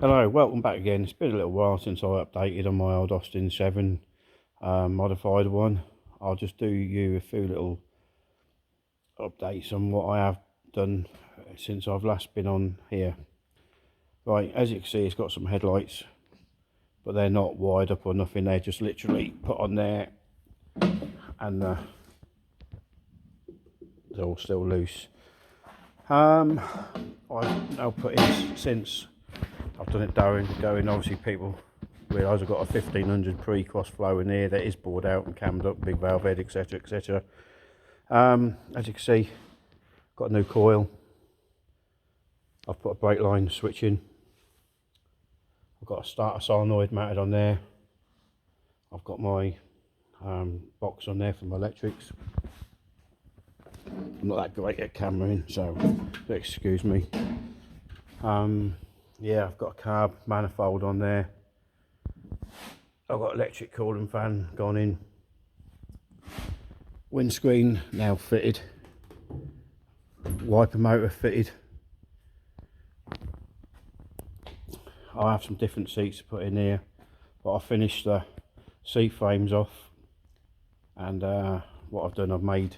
Hello, welcome back again. It's been a little while since I updated on my old Austin 7 modified one. I'll just do you a few little updates on what I have done since I've last been on here. Right, as you can see, it's got some headlights, but they're not wide up or nothing. They're just literally put on there, and they're all still loose. I've now put in, since I've done it going, obviously people realise I've got a 1500 pre Crossflow in here that is bored out and cammed up, big valve head, etc, etc. As you can see, got a new coil. I've put a brake line switch in. I've got a starter solenoid mounted on there. I've got my box on there for my electrics. I'm not that great at cameraing, so excuse me. Yeah, I've got a carb manifold on there. I've got electric cooling fan gone in. Windscreen now fitted. Wiper motor fitted. I have some different seats to put in here, but I finished the seat frames off, and what I've done, I've made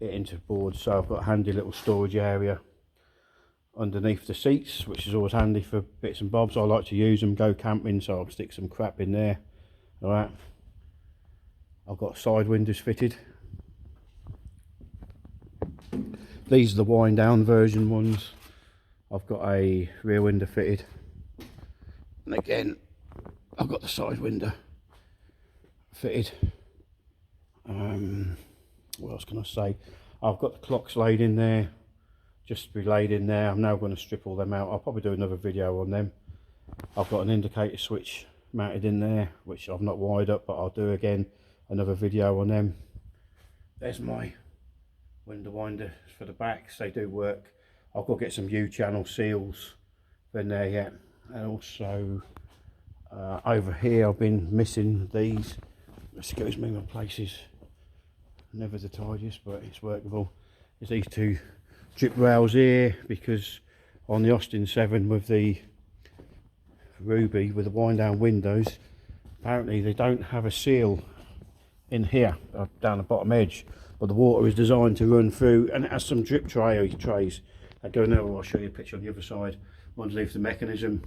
it into boards, so I've got a handy little storage area underneath the seats, which is always handy for bits and bobs. I like to use them, go camping, so I'll stick some crap in there. Alright, I've got side windows fitted. These are the wind down version ones. I've got a rear window fitted, and again I've got the side window fitted. What else can I say? I've got the clocks laid in there, just to be laid in there. I'm now going to strip all them out. I'll probably do another video on them. I've got an indicator switch mounted in there, which I've not wired up, but I'll do again another video on them. There's my window winders for the backs. They do work. I've got to get some U-channel seals in there yet. And also over here I've been missing these. Excuse me, my place is never the tidiest, but it's workable. There's these two drip rails here, because on the Austin 7 with the Ruby with the wind down windows, apparently they don't have a seal in here down the bottom edge, but the water is designed to run through, and it has some drip trays that go in there. I'll show you a picture on the other side underneath the mechanism,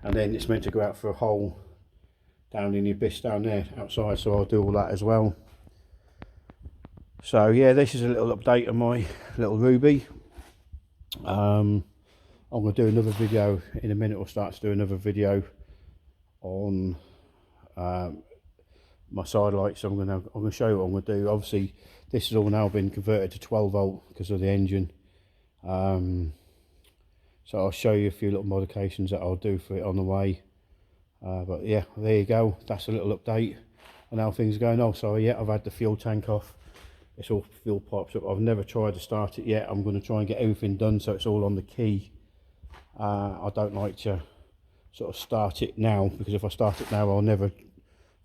and then it's meant to go out for a hole down in the abyss down there outside, so I'll do all that as well. So yeah, this is a little update on my little Ruby. I'm going to do another video in a minute, or start to do another video on my side lights. I'm going to show you what I'm going to do. Obviously this has all now been converted to 12 volt because of the engine. So I'll show you a few little modifications that I'll do for it on the way. But yeah, there you go. That's a little update on how things are going. Also, yeah, I've had the fuel tank off. It's all fuel pipes up. I've never tried to start it yet. I'm going to try and get everything done so it's all on the key. I don't like to sort of start it now, because if I start it now I'll never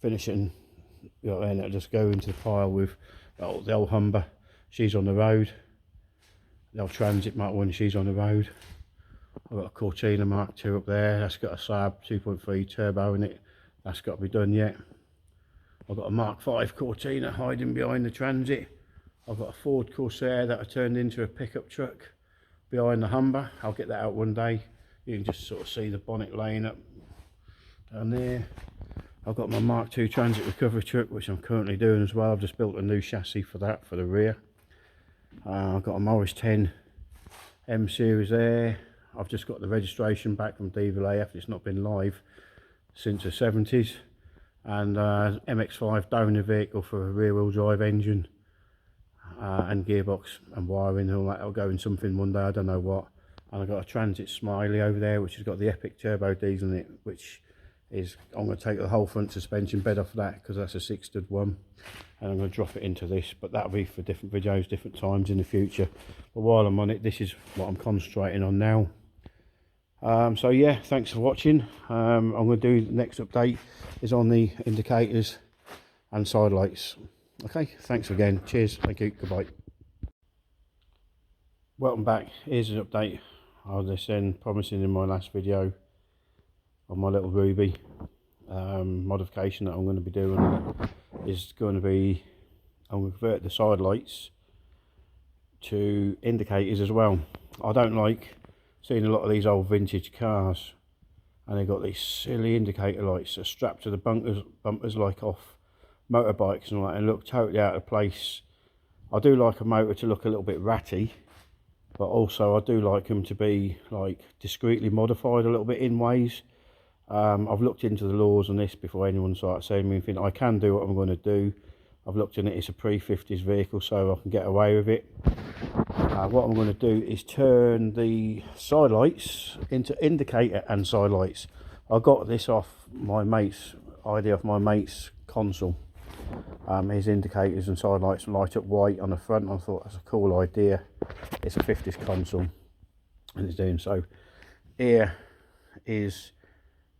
finish it, and and it'll just go into the pile with the old Humber. She's on the road. The old Transit Mark 1, she's on the road. I've got a Cortina Mark 2 up there. That's got a Saab 2.3 turbo in it. That's got to be done yet. I've got a Mark 5 Cortina hiding behind the Transit. I've got a Ford Corsair that I turned into a pickup truck behind the Humber. I'll get that out one day. You can just sort of see the bonnet laying up down there. I've got my Mark 2 Transit recovery truck, which I'm currently doing as well. I've just built a new chassis for that, for the rear. I've got a Morris 10 M series there. I've just got the registration back from DVLAF. It's not been live since the 70s. And MX5 donor vehicle for a rear wheel drive engine. And gearbox and wiring and all that. I'll go in something one day, I don't know what. And I've got a Transit Smiley over there, which has got the Epic turbo diesel in it, which is, I'm going to take the whole front suspension bed off that, because that's a 6-stud one, and I'm going to drop it into this. But that'll be for different videos, different times in the future. But while I'm on it, this is what I'm concentrating on now. So yeah, thanks for watching. I'm going to do the next update is on the indicators and side lights. Okay, thanks again. Cheers. Thank you. Goodbye. Welcome back. Here's an update. I was then promising in my last video. on my little Ruby. Modification that I'm going to be doing is going to be, I'm going to convert the side lights to indicators as well. I don't like seeing a lot of these old vintage cars and they've got these silly indicator lights that are strapped to the bumpers like off motorbikes and all that, and look totally out of place. I do like a motor to look a little bit ratty, but also I do like them to be like discreetly modified a little bit in ways. I've looked into the laws on this before anyone starts saying anything. I can do what I'm going to do. I've looked in it, it's a pre-50s vehicle, so I can get away with it. What I'm going to do is turn the side lights into indicator and side lights. I got this off my mate's console. His indicators and side lights light up white on the front. I thought that's a cool idea. It's a 50s console and it's doing so. Here is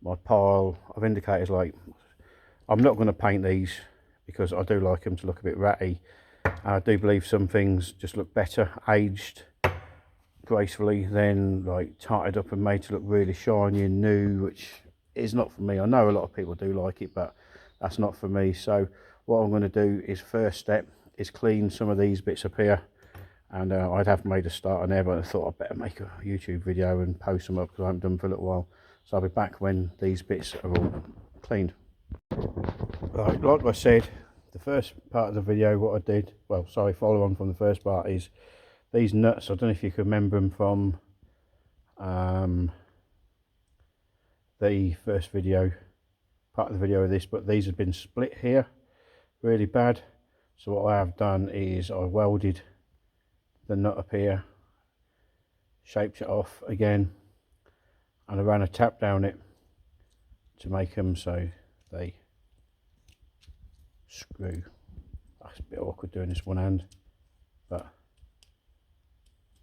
my pile of indicators. Like, I'm not going to paint these because I do like them to look a bit ratty. I do believe some things just look better aged gracefully than like tarted up and made to look really shiny and new, which is not for me. I know a lot of people do like it, but that's not for me. So what I'm going to do is, first step is clean some of these bits up here, and I'd have made a start on there, but I thought I'd better make a YouTube video and post them up because I haven't done for a little while. So I'll be back when these bits are all cleaned. Right, like I said, the first part of the video, what I did, well, sorry, follow on from the first part, is these nuts. I don't know if you can remember them from the first video, part of the video of this, but these have been split here really bad. So what I have done is I welded the nut up here, shaped it off again, and I ran a tap down it to make them so they screw. That's a bit awkward doing this one hand, but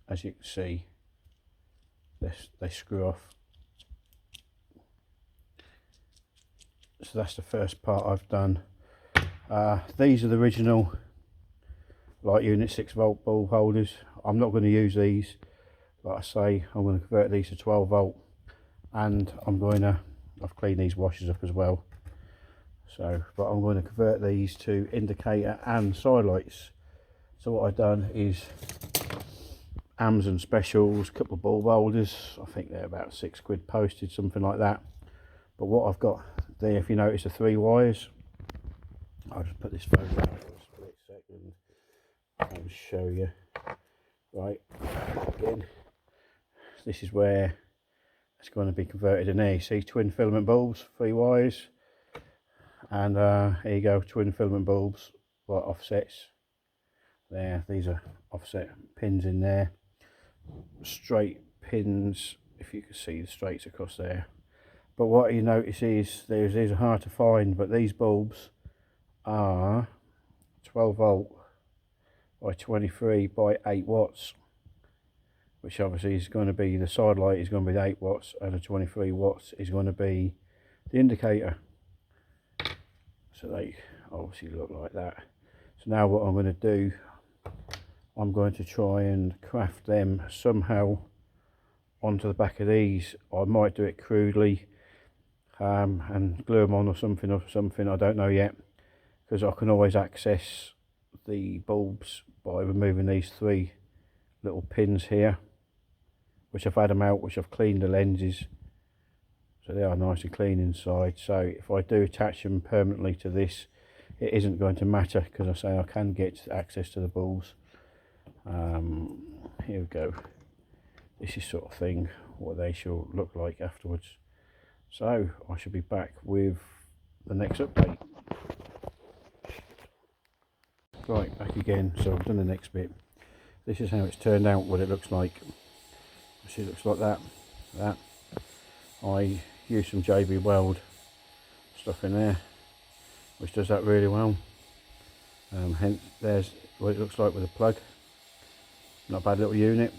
as you can see, they screw off. So that's the first part I've done. These are the original light unit 6-volt bulb holders. I'm not going to use these. Like I say, I'm going to convert these to 12-volt, and I've cleaned these washers up as well. So, but I'm going to convert these to indicator and side lights. So what I've done is Amazon specials, a couple of bulb holders. I think they're about £6 postage, something like that. But what I've got there, if you notice the 3 wires, I'll just put this phone down for a split second. I'll show you. Right, again, this is where it's going to be converted in there. You see, twin filament bulbs, 3 wires, and here you go, twin filament bulbs, like offsets. There, these are offset pins in there. Straight pins, if you can see the straights across there. But what you notice is these are hard to find, but these bulbs are 12-volt by 23 by 8 watts, which obviously is going to be, the side light is going to be 8 watts, and the 23 watts is going to be the indicator. So they obviously look like that. So now what I'm going to do, I'm going to try and craft them somehow onto the back of these. I might do it crudely and glue them on or something, I don't know yet, because I can always access the bulbs by removing these 3 little pins here, which I've had them out, which I've cleaned the lenses, so they are nice and clean inside. So if I do attach them permanently to this, it isn't going to matter, because I say I can get access to the bulbs. Here we go. This is sort of thing what they shall look like afterwards. So I should be back with the next update. Right, back again. So I've done the next bit. This is how it's turned out, what it looks like. See, it looks like that. I used some JB Weld stuff in there, which does that really well. Hence, there's what it looks like with a plug. Not a bad little unit.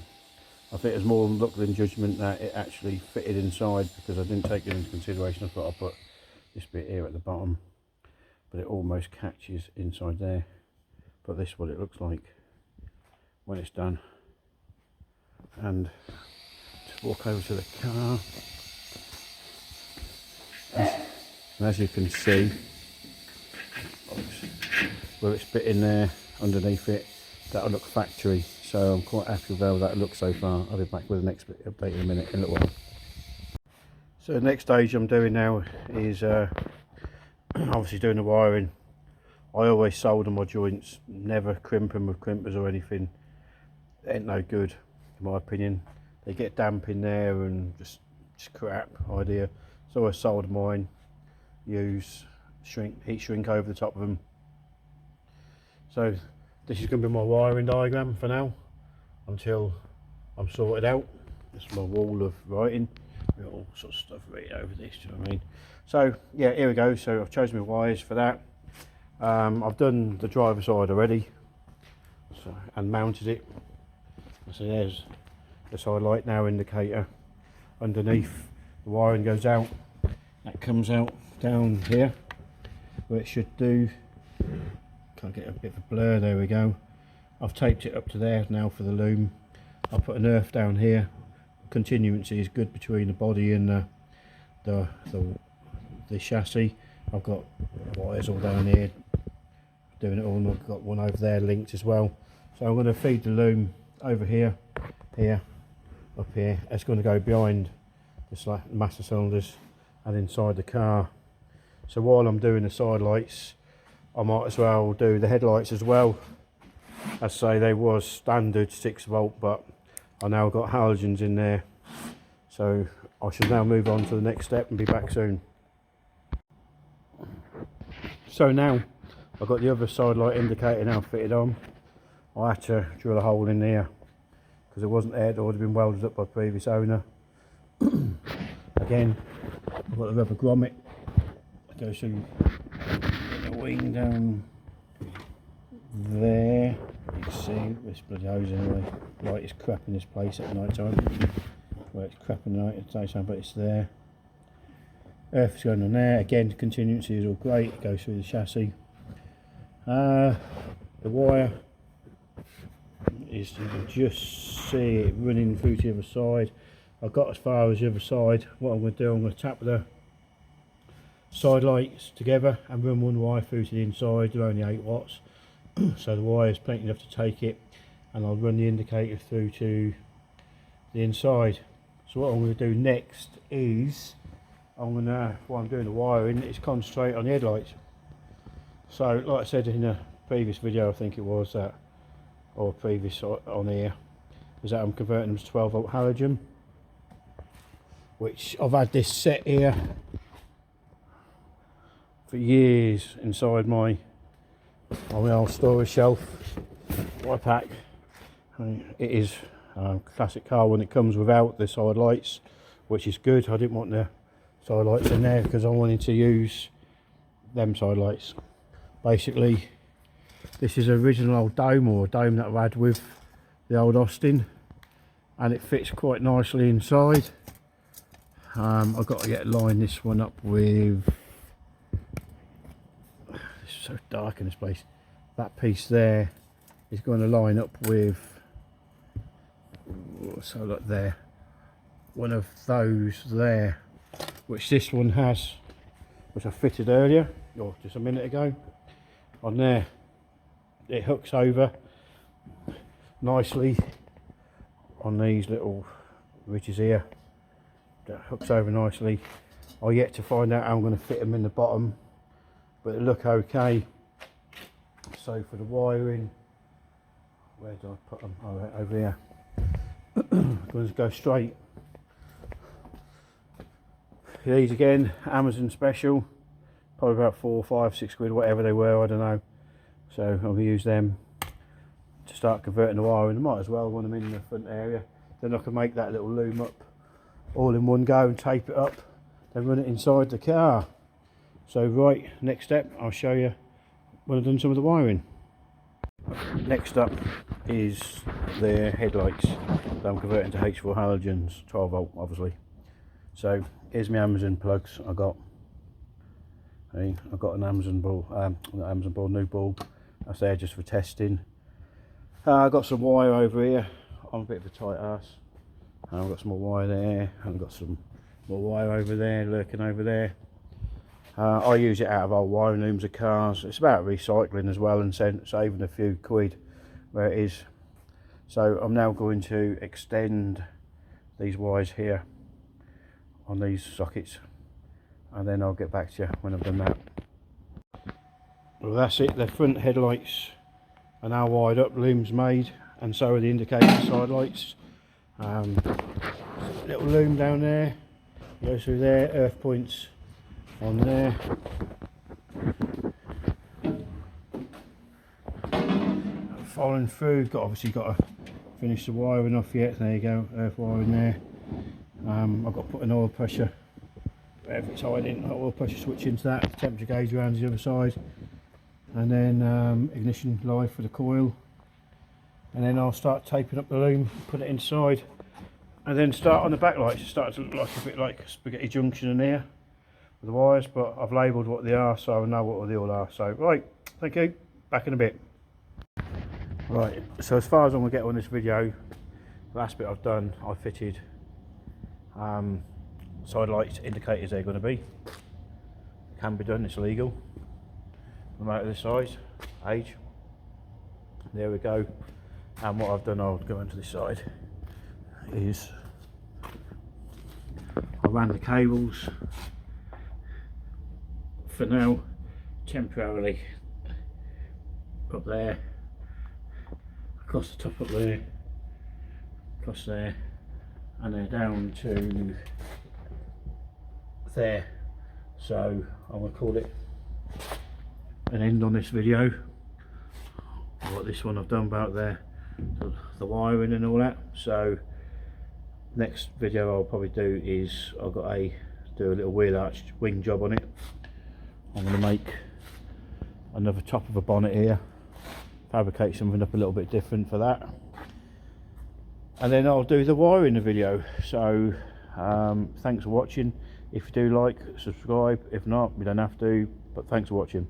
I think it's more luck than judgment that it actually fitted inside, because I didn't take it into consideration. I thought I'd put this bit here at the bottom, but it almost catches inside there. But this is what it looks like when it's done. And just walk over to the car. And as you can see, where it's bit in there underneath it, that'll look factory. So I'm quite happy with how that looks so far. I'll be back with the next update in a minute, in a little while. So the next stage I'm doing now is obviously doing the wiring. I always solder my joints, never crimp them with crimpers or anything. It ain't no good, in my opinion. They get damp in there and just crap idea. So I solder mine, use heat shrink over the top of them. So this is going to be my wiring diagram for now, until I'm sorted out. This is my wall of writing. We've got all sorts of stuff written over this, do you know what I mean? So yeah, here we go. So I've chosen my wires for that. I've done the driver side already, and mounted it. So there's the side light now indicator underneath. The wiring goes out. That comes out down here where it should do. Can't get a bit of a blur. There we go. I've taped it up to there now for the loom. I'll put an earth down here. Continuity is good between the body and the chassis. I've got wires all down here doing it all, and I've got one over there linked as well. So I'm going to feed the loom over here, up here. It's going to go behind the master cylinders and inside the car. So while I'm doing the side lights, I might as well do the headlights as well. As I say, they was standard 6 volt, but I now got halogens in there. So I should now move on to the next step and be back soon. So now I've got the other side light indicator now fitted on. I had to drill a hole in there because it wasn't there. It would have been welded up by the previous owner. Again, I've got the rubber grommet that goes through the wing down there. You can see this bloody hose anyway. Light is crap in this place at night time. Well, it's crap in the night at daytime, but it's there. Earth is going on there. Again, continuity is all great. It goes through the chassis. The wire is, you can just see it running through to the other side. I've got as far as the other side. What I'm going to do, I'm going to tap the side lights together and run one wire through to the inside. They're only 8 watts, so the wire is plenty enough to take it, and I'll run the indicator through to the inside. So what I'm going to do next is while I'm doing the wiring, is concentrate on the headlights. So like I said in a previous video, I think it was that, or previous on here, is that I'm converting them to 12 volt halogen, which I've had this set here for years inside my old storage shelf, my pack. It is a classic car when it comes without the side lights, which is good. I didn't want the side lights in there because I wanted to use them side lights. Basically, this is an original old dome, or a dome that I've had with the old Austin, and it fits quite nicely inside. I've got to line this one up with, it's so dark in this place, that piece there is going to line up with, so look there, one of those there, which this one has, which I fitted earlier, or just a minute ago, on there. It hooks over nicely on these little ridges here. That hooks over nicely. I've yet to find out how I'm going to fit them in the bottom, but they look okay. So for the wiring, where do I put them? Oh, right over here. I'm going to go straight. These again, Amazon special, probably about 4, 5, 6 quid, whatever they were, I don't know. So I'm going to use them to start converting the wiring. I might as well when I'm in the front area. Then I can make that little loom up all in one go and tape it up, then run it inside the car. So right, next step, I'll show you when I've done some of the wiring. Next up is the headlights that I'm converting to H4 halogens, 12 volt obviously. So here's my Amazon plugs I got. I've got an Amazon board, new bulb. That's there just for testing. I've got some wire over here. I'm a bit of a tight ass. I've got some more wire there, and I've got some more wire over there, lurking over there. I use it out of old wiring looms of cars. It's about recycling as well and saving a few quid where it is. So I'm now going to extend these wires here on these sockets, and then I'll get back to you when I've done that. Well, that's it. The front headlights are now wired up, looms made, and so are the indicator side lights. Little loom down there, goes through there, earth points on there. Following through, obviously got to finish the wiring off yet. There you go, earth wiring there. I've got to put an oil pressure, wherever it's hiding, oil pressure switch into that, the temperature gauge around the other side, and then ignition live for the coil, and then I'll start taping up the loom, put it inside, and then start on the backlights. It starts to look like a bit like a spaghetti junction in here with the wires, but I've labelled what they are so I know what they all are. So right, thank you, back in a bit. Right, so as far as I'm going to get on this video, the last bit I've done, I fitted side lights, indicators they're going to be. Can be done, it's legal. No matter this size, age. There we go. And what I've done, I'll go into this side, is I ran the cables for now, temporarily, up there, across the top up there, across there, and then down to there. So I'm going to call it an end on this video. What this one I've done about there, the wiring and all that. So next video I'll probably do is I've got to do a little wheel arch wing job on it. I'm going to make another top of a bonnet here, fabricate something up a little bit different for that, and then I'll do the wire in the video. So thanks for watching. If you do like, subscribe. If not, you don't have to, but thanks for watching.